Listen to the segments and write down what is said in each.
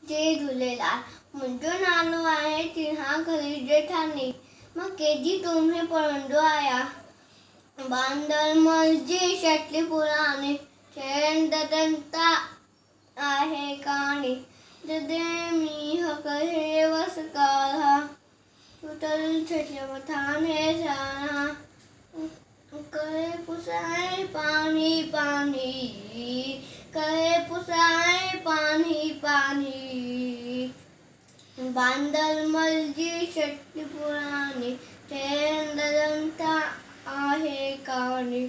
जय झूलेलाल। मुंहिंजो नालो आहे चिन्हा ख़लील जेठानी। मां केजी तुम्हें पढ़ंदो आहियां। बांदरमल जी शटली पुराणी चैन ददनता आहे कहाणी। जॾहिं मींहुं करे वस कारा टुटल छटिया मथाने सारा करे पुसाए पानी पानी करे पुसाए पानी पानी। बांदरमल जी शटली पुराणी चैन ददनता आहे कहाणी।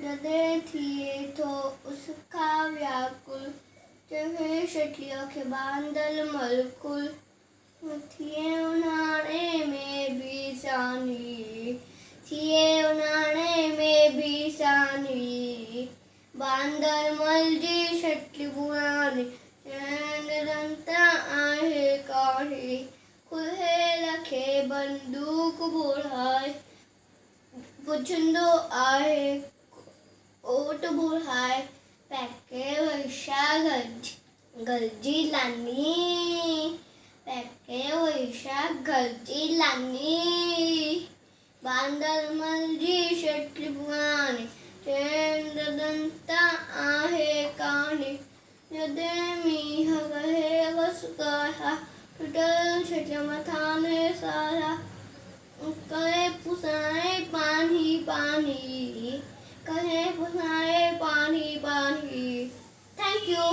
जॾहिं थिए थो उसका व्याकुल चवे शटलीअ खे बांदरमल कुल। थिए उन्हाणे में भी सानी थिए उन्हाणे में भी सानी। बांदरमल जी शटली पुराणी चैन ददनता आहे कहाणी। खुले खे बंदूक बुढ़ाए पुछंदो आहे ओट बुढ़ाए पैके वैशा गलजी लानी पैके वैशा गलजी लानी। बांदरमल जी शटली पुराणी चैन ददनता आहे कहाणी। जॾहिं मींहुं करे वस कारा टुटल छटिया मथाने सारा करे पुसाए पानी पानी करे पुसाए पानी पानी। Thank you.